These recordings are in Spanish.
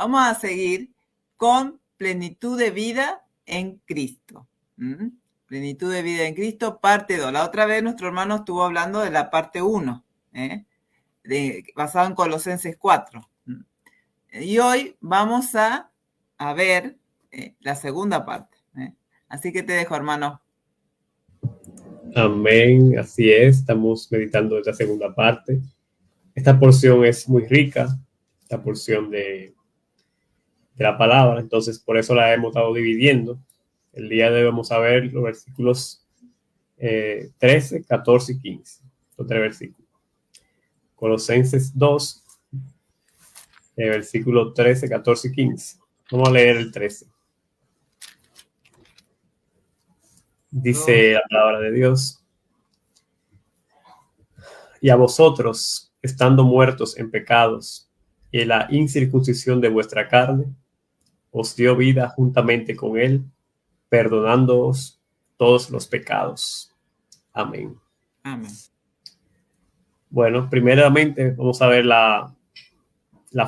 Vamos a seguir con plenitud de vida en Cristo. Plenitud de vida en Cristo, parte 2. La otra vez nuestro hermano estuvo hablando de la parte 1, basado en Colosenses 4. Y hoy vamos a ver la segunda parte. Así que te dejo, hermano. Amén, así es, estamos meditando esta segunda parte. Esta porción es muy rica, esta porción de la palabra, entonces por eso la hemos estado dividiendo. El día de hoy vamos a ver los versículos 13, 14 y 15, los 3 versículos. Colosenses 2, versículos 13, 14 y 15. Vamos a leer el 13. Dice la palabra de Dios: y a vosotros, estando muertos en pecados y en la incircuncisión de vuestra carne, os dio vida juntamente con él, perdonándoos todos los pecados. Amén. Amén. Bueno, primeramente vamos a ver la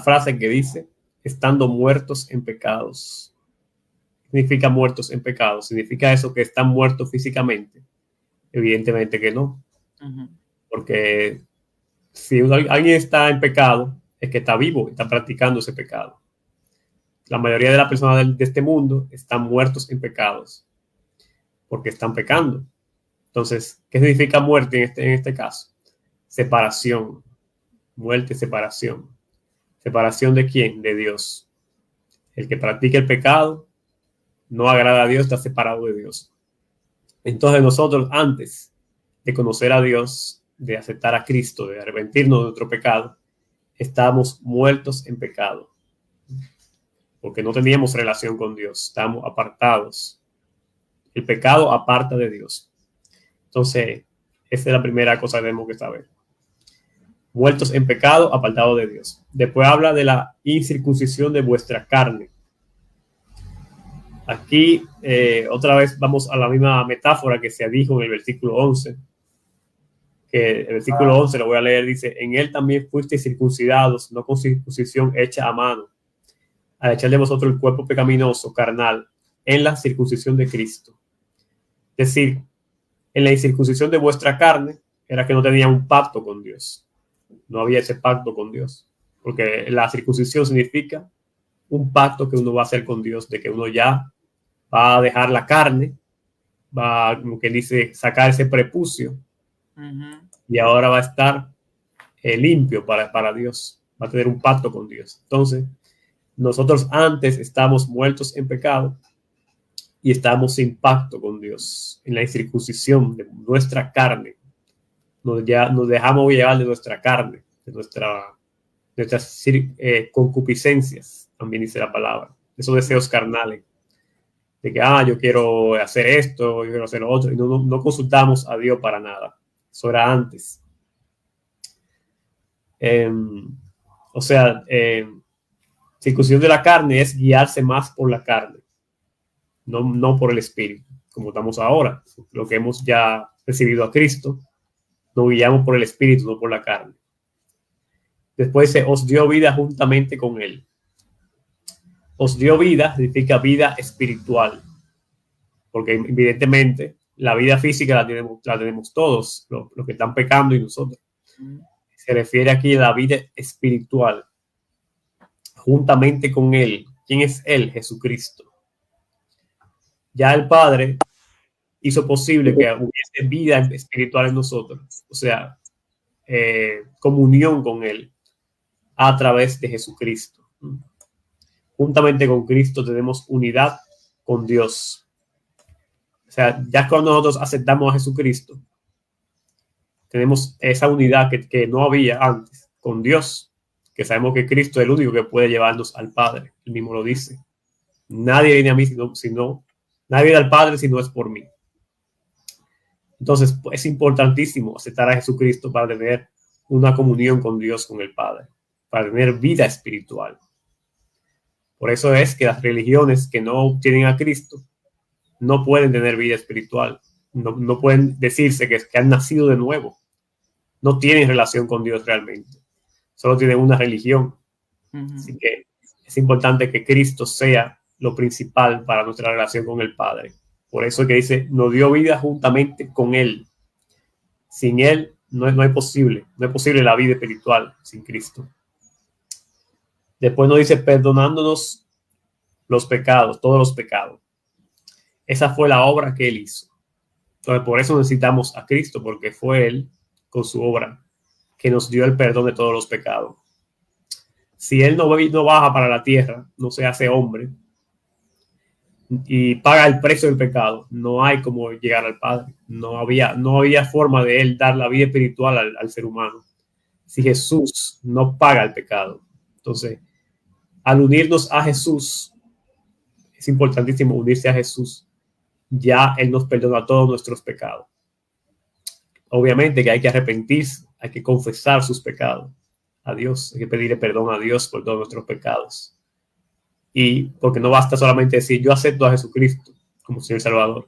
frase que dice, estando muertos en pecados. ¿Qué significa muertos en pecados? ¿Significa eso que están muertos físicamente? Evidentemente que no. Porque si alguien está en pecado, es que está vivo, está practicando ese pecado. La mayoría de las personas de este mundo están muertos en pecados porque están pecando. Entonces, ¿qué significa muerte en este caso? Separación. Muerte, separación. ¿Separación de quién? De Dios. El que practica el pecado no agrada a Dios, está separado de Dios. Entonces nosotros, antes de conocer a Dios, de aceptar a Cristo, de arrepentirnos de nuestro pecado, estábamos muertos en pecado. Porque no teníamos relación con Dios, estábamos apartados. El pecado aparta de Dios. Entonces, esa es la primera cosa que tenemos que saber. Muertos en pecado, apartados de Dios. Después habla de la incircuncisión de vuestra carne. Aquí, otra vez vamos a la misma metáfora que se dijo en el versículo 11. Que el versículo 11, lo voy a leer, dice, en él también fuisteis circuncidados, no con circuncisión hecha a mano, al echar de vosotros el cuerpo pecaminoso, carnal, en la circuncisión de Cristo. Es decir, en la incircuncisión de vuestra carne, era que no tenía un pacto con Dios. No había ese pacto con Dios. Porque la circuncisión significa un pacto que uno va a hacer con Dios, de que uno ya va a dejar la carne, va, como que dice, sacar ese prepucio, y ahora va a estar limpio para Dios, va a tener un pacto con Dios. Entonces, nosotros antes estábamos muertos en pecado y estábamos sin pacto con Dios, en la incircuncisión de nuestra carne. Nos dejamos llevar de nuestra carne, de nuestras concupiscencias, también dice la palabra, esos deseos carnales, de que, yo quiero hacer esto, yo quiero hacer lo otro, y no consultamos a Dios para nada. Eso era antes. Circuncisión de la carne es guiarse más por la carne, no por el espíritu, como estamos ahora. Lo que hemos ya recibido a Cristo, nos guiamos por el espíritu, no por la carne. Después se os dio vida juntamente con él. Os dio vida significa vida espiritual, porque evidentemente la vida física la tenemos todos, los que están pecando y nosotros. Se refiere aquí a la vida espiritual, juntamente con él. ¿Quién es él? Jesucristo. Ya el Padre hizo posible que hubiese vida espiritual en nosotros, o sea, comunión con él a través de Jesucristo. Juntamente con Cristo tenemos unidad con Dios. O sea, ya cuando nosotros aceptamos a Jesucristo, tenemos esa unidad que no había antes con Dios, que sabemos que Cristo es el único que puede llevarnos al Padre. Él mismo lo dice. Nadie viene a mí nadie viene al Padre si no es por mí. Entonces, es importantísimo aceptar a Jesucristo para tener una comunión con Dios, con el Padre, para tener vida espiritual. Por eso es que las religiones que no tienen a Cristo no pueden tener vida espiritual. No pueden decirse que han nacido de nuevo. No tienen relación con Dios realmente. Solo tienen una religión. Así que es importante que Cristo sea lo principal para nuestra relación con el Padre. Por eso es que dice, nos dio vida juntamente con Él. Sin Él no es posible la vida espiritual sin Cristo. Después nos dice, perdonándonos los pecados, todos los pecados. Esa fue la obra que Él hizo. Entonces, por eso necesitamos a Cristo, porque fue Él, con su obra, que nos dio el perdón de todos los pecados. Si Él no baja para la tierra, no se hace hombre y paga el precio del pecado, no hay como llegar al Padre. No había forma de Él dar la vida espiritual al ser humano si Jesús no paga el pecado. Entonces, al unirnos a Jesús, es importantísimo unirse a Jesús. Ya Él nos perdona todos nuestros pecados. Obviamente que hay que arrepentirse, hay que confesar sus pecados a Dios, hay que pedirle perdón a Dios por todos nuestros pecados. Y porque no basta solamente decir, yo acepto a Jesucristo como Señor y Salvador.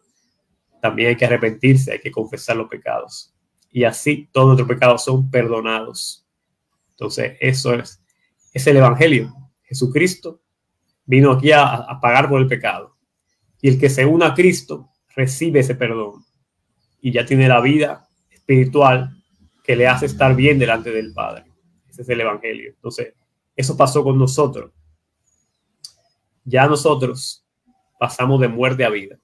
También hay que arrepentirse, hay que confesar los pecados. Y así todos nuestros pecados son perdonados. Entonces, eso es el Evangelio. Jesucristo vino aquí a pagar por el pecado. Y el que se una a Cristo recibe ese perdón. Y ya tiene la vida espiritual que le hace estar bien delante del Padre. Ese es el Evangelio. Entonces, eso pasó con nosotros. Ya nosotros pasamos de muerte a vida.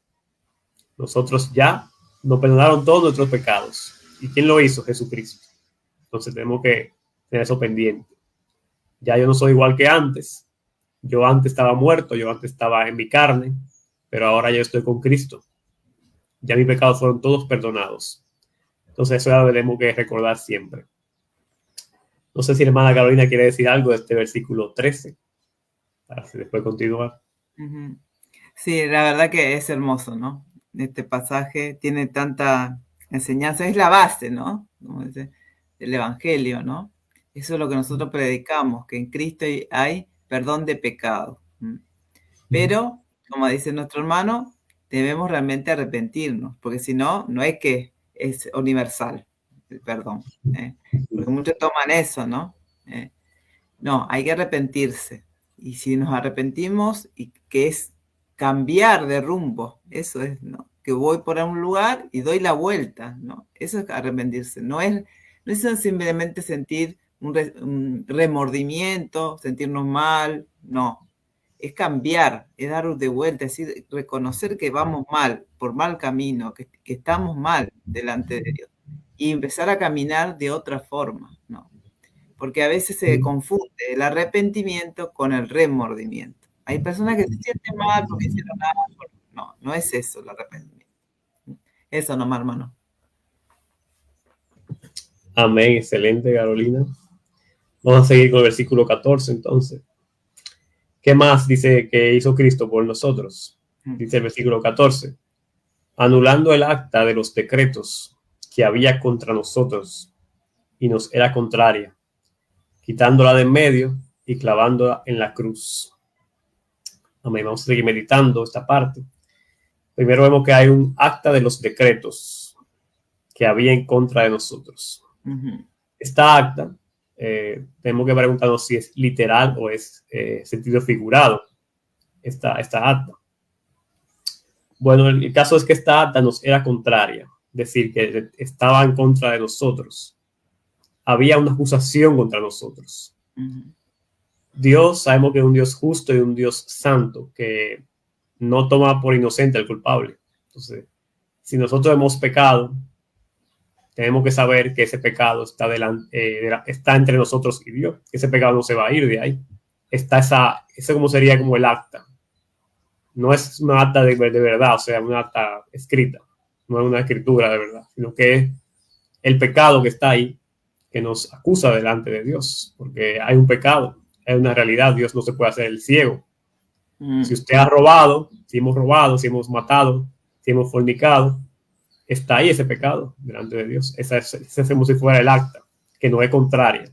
Nosotros ya nos perdonaron todos nuestros pecados. ¿Y quién lo hizo? Jesucristo. Entonces tenemos que tener eso pendiente. Ya yo no soy igual que antes. Yo antes estaba muerto, yo antes estaba en mi carne, pero ahora yo estoy con Cristo. Ya mis pecados fueron todos perdonados. Entonces eso ya lo tenemos que recordar siempre. No sé si la hermana Carolina quiere decir algo de este versículo 13. Para después continuar. Sí, la verdad que es hermoso, ¿no? Este pasaje tiene tanta enseñanza, es la base, ¿no? Como dice, del Evangelio, ¿no? Eso es lo que nosotros predicamos, que en Cristo hay perdón de pecado. Pero, como dice nuestro hermano, debemos realmente arrepentirnos, porque si no, no es que es universal el perdón. Porque muchos toman eso, ¿no? No, hay que arrepentirse. Y si nos arrepentimos, y que es cambiar de rumbo, eso es, ¿no? Que voy por un lugar y doy la vuelta, ¿no? Eso es arrepentirse. No es simplemente sentir un remordimiento, sentirnos mal, no. Es cambiar, es dar de vuelta, es decir, reconocer que vamos mal, por mal camino, que estamos mal delante de Dios. Y empezar a caminar de otra forma, ¿no? Porque a veces se confunde el arrepentimiento con el remordimiento. Hay personas que se sienten mal porque hicieron algo. No, no es eso el arrepentimiento. Eso nomás, hermano. Amén, excelente, Carolina. Vamos a seguir con el versículo 14, entonces. ¿Qué más dice que hizo Cristo por nosotros? Dice el versículo 14. Anulando el acta de los decretos que había contra nosotros y nos era contraria, quitándola de en medio y clavándola en la cruz. Amén. Vamos a seguir meditando esta parte. Primero vemos que hay un acta de los decretos que había en contra de nosotros. Esta acta, tenemos que preguntarnos si es literal o es sentido figurado esta acta. Bueno, el caso es que esta acta nos era contraria, es decir, que estaba en contra de nosotros. Había una acusación contra nosotros. Dios, sabemos que es un Dios justo y un Dios santo, que no toma por inocente al culpable. Entonces, si nosotros hemos pecado, tenemos que saber que ese pecado está entre nosotros y Dios. Ese pecado no se va a ir de ahí. Está ese como sería como el acta. No es una acta de verdad, o sea, una acta escrita. No es una escritura de verdad, sino que es el pecado que está ahí, que nos acusa delante de Dios. Porque hay un pecado, hay una realidad. Dios no se puede hacer el ciego. Si usted ha robado, si hemos matado, si hemos fornicado, está ahí ese pecado delante de Dios. Esa es como si fuera el acta, que no es contraria.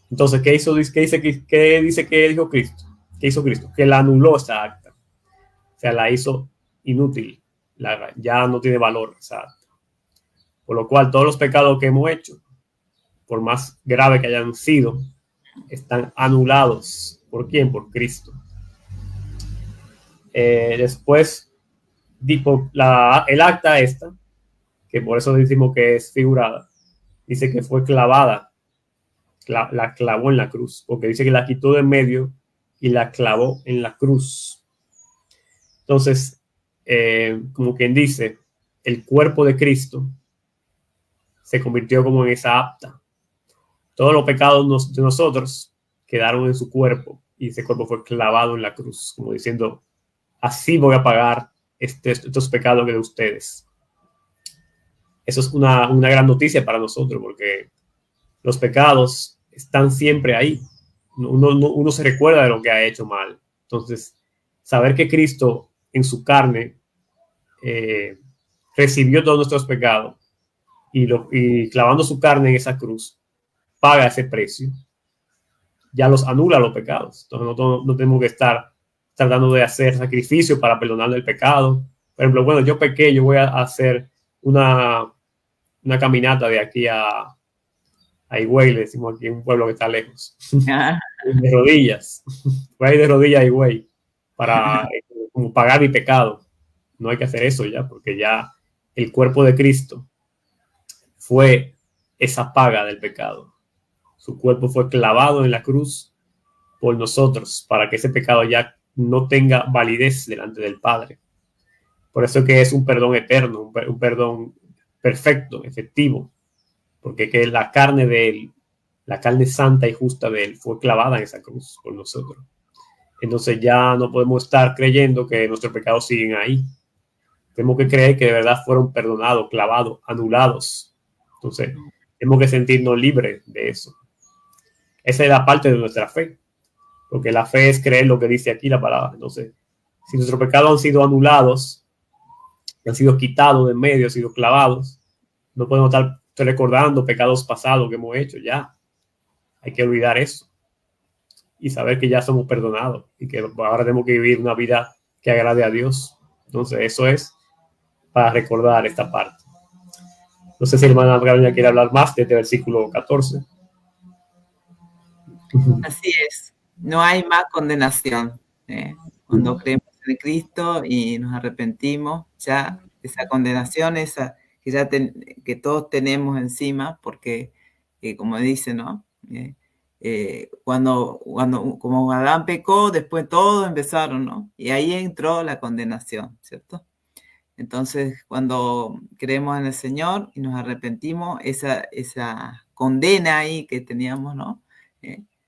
Entonces, ¿qué dice que dijo Cristo? ¿Qué hizo Cristo? Que la anuló esa acta. O sea, la hizo inútil. Ya no tiene valor esa acta. Por lo cual, todos los pecados que hemos hecho, por más grave que hayan sido, están anulados ¿Por quién? Por Cristo. Después, el acta esta, que por eso decimos que es figurada, dice que fue clavada, la clavó en la cruz, porque dice que la quitó de en medio y la clavó en la cruz. Entonces, como quien dice, el cuerpo de Cristo se convirtió como en esa acta. Todos los pecados de nosotros quedaron en su cuerpo y ese cuerpo fue clavado en la cruz, como diciendo, así voy a pagar estos pecados de ustedes. Eso es una gran noticia para nosotros, porque los pecados están siempre ahí. Uno se recuerda de lo que ha hecho mal. Entonces, saber que Cristo en su carne recibió todos nuestros pecados y clavando su carne en esa cruz, paga ese precio, ya los anula los pecados. Entonces no tenemos que estar tratando de hacer sacrificio para perdonarle el pecado. Por ejemplo, bueno, yo pequé, yo voy a hacer una caminata de aquí a Higüey, le decimos aquí, un pueblo que está lejos, de rodillas, voy a ir de rodillas a Higüey para como pagar mi pecado. No hay que hacer eso ya, porque ya el cuerpo de Cristo fue esa paga del pecado. Su cuerpo fue clavado en la cruz por nosotros, para que ese pecado ya no tenga validez delante del Padre. Por eso que es un perdón eterno, un perdón perfecto, efectivo, porque que la carne de Él, la carne santa y justa de Él, fue clavada en esa cruz por nosotros. Entonces ya no podemos estar creyendo que nuestros pecados siguen ahí. Tenemos que creer que de verdad fueron perdonados, clavados, anulados. Entonces tenemos que sentirnos libres de eso. Esa es la parte de nuestra fe, porque la fe es creer lo que dice aquí la palabra. Entonces, si nuestros pecados han sido anulados, han sido quitados de en medio, han sido clavados, no podemos estar recordando pecados pasados que hemos hecho. Ya hay que olvidar eso y saber que ya somos perdonados y que ahora tenemos que vivir una vida que agrade a Dios. Entonces, eso es para recordar esta parte. No sé si hermana Carolina quiere hablar más de este versículo 14. Así es, no hay más condenación. Cuando creemos en Cristo y nos arrepentimos, ya esa condenación, esa que todos tenemos encima, porque como dice, ¿no? Cuando como Adán pecó, después todos empezaron, ¿no? Y ahí entró la condenación, ¿cierto? Entonces, cuando creemos en el Señor y nos arrepentimos, esa condena ahí que teníamos, ¿no?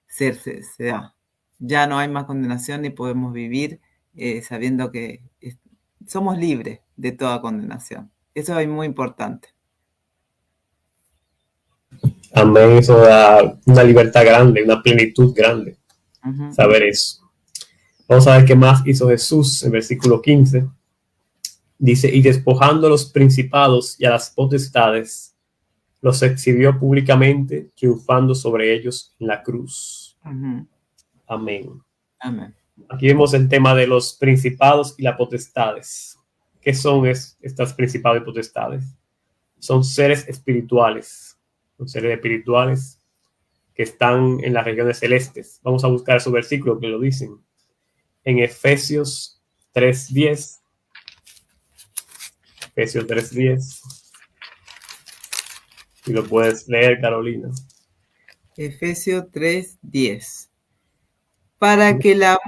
Se da. Ya no hay más condenación y podemos vivir sabiendo que somos libres de toda condenación. Eso es muy importante. Amén. Eso da una libertad grande, una plenitud grande. Saber eso. Vamos a ver qué más hizo Jesús en versículo 15. Dice, y despojando a los principados y a las potestades, los exhibió públicamente, triunfando sobre ellos en la cruz. Amén. Amén. Aquí vemos el tema de los principados y las potestades. ¿Qué son estas principados y potestades? Son seres espirituales. Son seres espirituales que están en las regiones celestes. Vamos a buscar esos versículos que lo dicen. En Efesios 3:10. Efesios 3:10. Si lo puedes leer, Carolina. Efesios 3:10. Para que la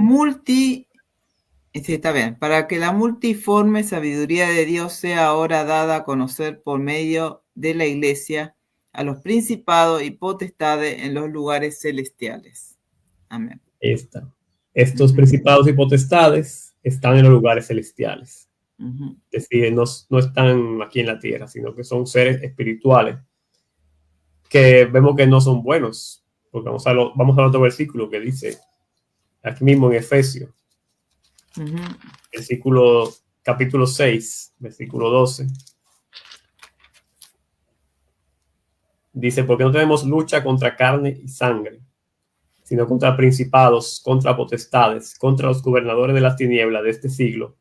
multiforme sabiduría de Dios sea ahora dada a conocer por medio de la Iglesia a los principados y potestades en los lugares celestiales. Amén. Estos principados y potestades están en los lugares celestiales. Es decir, no están aquí en la tierra, sino que son seres espirituales que vemos que no son buenos. Porque vamos a otro versículo que dice, aquí mismo en Efesios, capítulo 6, versículo 12. Dice, porque no tenemos lucha contra carne y sangre, sino contra principados, contra potestades, contra los gobernadores de las tinieblas de este siglo,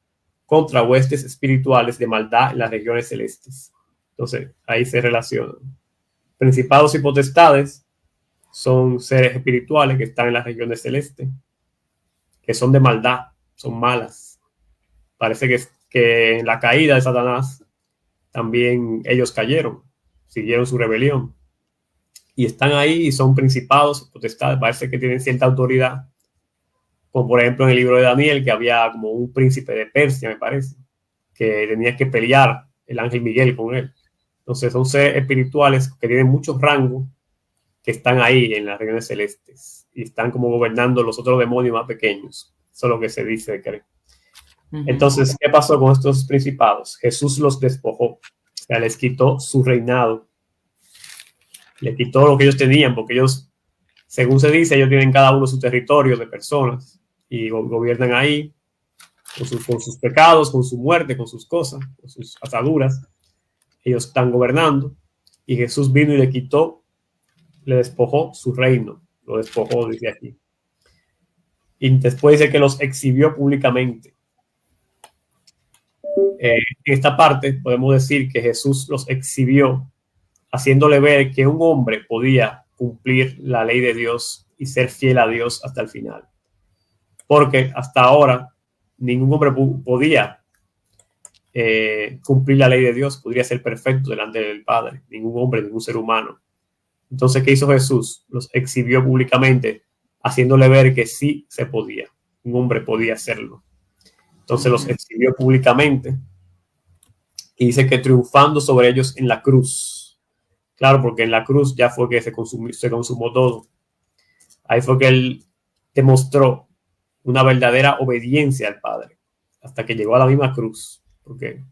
contra huestes espirituales de maldad en las regiones celestes. Entonces, ahí se relacionan. Principados y potestades son seres espirituales que están en las regiones celestes. que son de maldad, son malas. Parece que en la caída de Satanás también ellos cayeron, siguieron su rebelión. Y están ahí y son principados, potestades, parece que tienen cierta autoridad. Como por ejemplo en el libro de Daniel, que había como un príncipe de Persia, me parece, que tenía que pelear el ángel Miguel con él. Entonces son seres espirituales que tienen muchos rangos, que están ahí en las regiones celestes y están como gobernando los otros demonios más pequeños. Eso es lo que se dice, creo. Entonces, ¿qué pasó con estos principados? Jesús los despojó, o sea, les quitó su reinado, le quitó lo que ellos tenían, porque ellos, según se dice, ellos tienen cada uno su territorio de personas y gobiernan ahí con sus pecados, con su muerte, con sus cosas, con sus ataduras. Ellos están gobernando y Jesús vino y le quitó, le despojó su reino, lo despojó, dice aquí. Y después dice que los exhibió públicamente. En esta parte podemos decir que Jesús los exhibió, haciéndole ver que un hombre podía cumplir la ley de Dios y ser fiel a Dios hasta el final. Porque hasta ahora ningún hombre podía cumplir la ley de Dios, podría ser perfecto delante del Padre, ningún hombre, ningún ser humano. Entonces, ¿qué hizo Jesús? Los exhibió públicamente, haciéndole ver que sí se podía, un hombre podía hacerlo. Entonces los exhibió públicamente y dice que triunfando sobre ellos en la cruz. Claro, porque en la cruz ya fue que se consumó todo. Ahí fue que él demostró una verdadera obediencia al Padre, hasta que llegó a la misma cruz, porque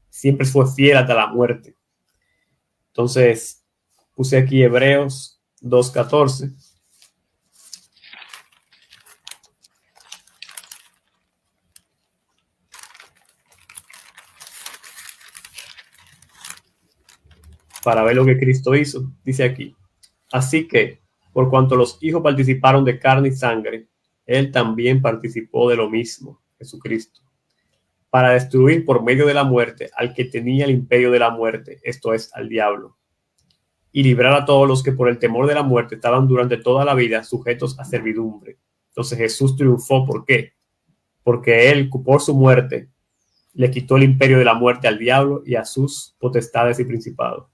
siempre fue fiel hasta la muerte. Entonces, puse aquí Hebreos 2:14. Para ver lo que Cristo hizo. Dice aquí: así que, por cuanto los hijos participaron de carne y sangre, él también participó de lo mismo, Jesucristo, para destruir por medio de la muerte al que tenía el imperio de la muerte, esto es, al diablo, y librar a todos los que por el temor de la muerte estaban durante toda la vida sujetos a servidumbre. Entonces Jesús triunfó. ¿Por qué? Porque él, por su muerte, le quitó el imperio de la muerte al diablo y a sus potestades y principados.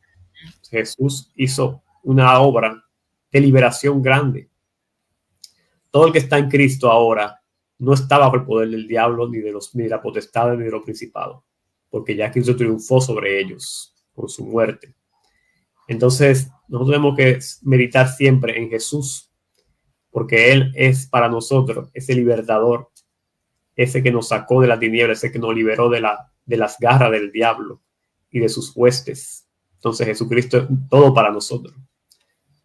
Jesús hizo una obra de liberación grande. Todo el que está en Cristo ahora no está bajo el poder del diablo, ni de la potestad, ni de los principados, porque ya Cristo triunfó sobre ellos con su muerte. Entonces, nosotros tenemos que meditar siempre en Jesús, porque Él es para nosotros ese libertador, ese que nos sacó de la tiniebla, ese que nos liberó de las garras del diablo y de sus huestes. Entonces, Jesucristo es todo para nosotros.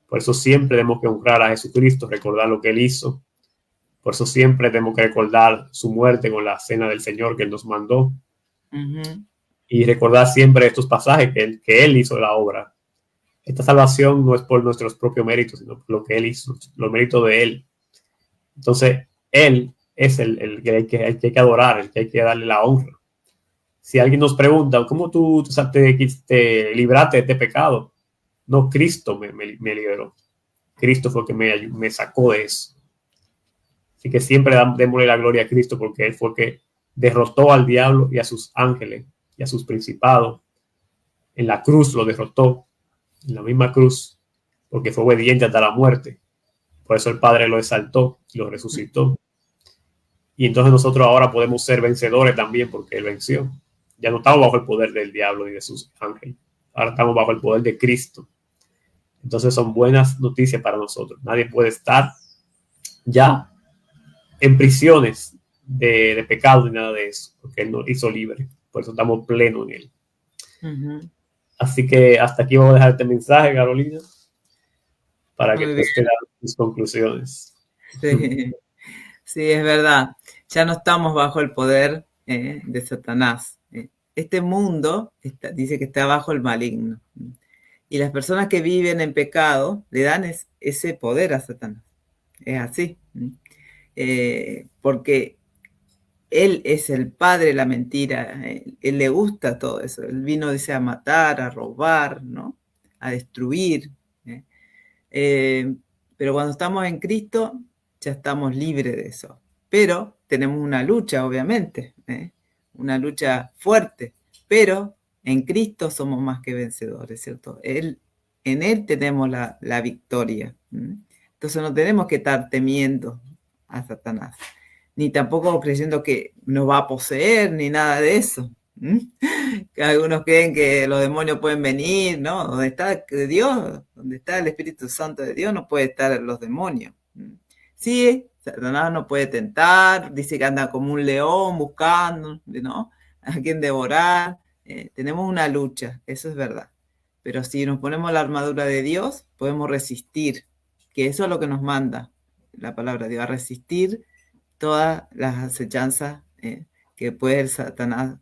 Por eso siempre tenemos que honrar a Jesucristo, recordar lo que Él hizo. Por eso siempre tenemos que recordar su muerte con la cena del Señor que Él nos mandó. Y recordar siempre estos pasajes que Él hizo la obra. Esta salvación no es por nuestros propios méritos, sino por lo que Él hizo, los méritos de Él. Entonces, Él es el que hay que adorar, el que hay que darle la honra. Si alguien nos pregunta, ¿cómo tú te libraste de este pecado? No, Cristo me liberó. Cristo fue el que me sacó de eso. Así que siempre démosle la gloria a Cristo, porque Él fue el que derrotó al diablo y a sus ángeles y a sus principados. En la cruz lo derrotó, en la misma cruz, porque fue obediente hasta la muerte. Por eso el Padre lo exaltó y lo resucitó. Y entonces nosotros ahora podemos ser vencedores también, porque Él venció. Ya no estamos bajo el poder del diablo ni de sus ángeles. Ahora estamos bajo el poder de Cristo. Entonces son buenas noticias para nosotros. Nadie puede estar ya en prisiones de pecado ni nada de eso, porque Él nos hizo libre. Por eso estamos plenos en Él. Así que hasta aquí vamos a dejar este mensaje, Carolina, para que tú te das tus conclusiones. Sí. Sí, es verdad. Ya no estamos bajo el poder de Satanás. Este mundo dice que está bajo el maligno. Y las personas que viven en pecado le dan ese poder a Satanás. Es así. Porque él es el padre de la mentira. Él le gusta todo eso. Él vino, dice, a matar, a robar, ¿no? A destruir. Pero cuando estamos en Cristo, ya estamos libres de eso. pero tenemos una lucha, obviamente, una lucha fuerte, pero en Cristo somos más que vencedores, ¿cierto? En Él tenemos la victoria. Entonces no tenemos que estar temiendo a Satanás, ni tampoco creyendo que nos va a poseer, ni nada de eso. Que algunos creen que los demonios pueden venir, ¿no? Donde está Dios, donde está el Espíritu Santo de Dios, no puede estar los demonios. Sí, Satanás no puede tentar, dice que anda como un león buscando, ¿no? A quien devorar. Tenemos una lucha, eso es verdad. Pero si nos ponemos la armadura de Dios, podemos resistir, que eso es lo que nos manda la palabra de Dios, a resistir todas las acechanzas que puede el Satanás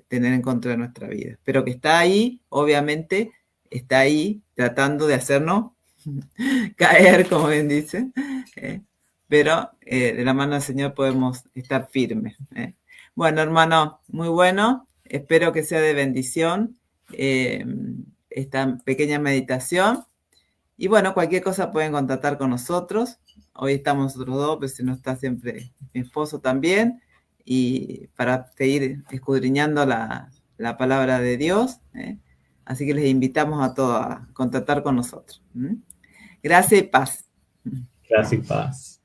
tener en contra de nuestra vida. Pero que está ahí, obviamente, está ahí tratando de hacernos caer, como bien dice, pero de la mano del Señor podemos estar firmes. Bueno, hermano, muy bueno. Espero que sea de bendición esta pequeña meditación. Y bueno, cualquier cosa pueden contactar con nosotros. Hoy estamos nosotros dos, pero si no está siempre mi esposo también. Y para seguir escudriñando la palabra de Dios. Así que les invitamos a todos a contactar con nosotros. Gracias y paz. Gracias y paz.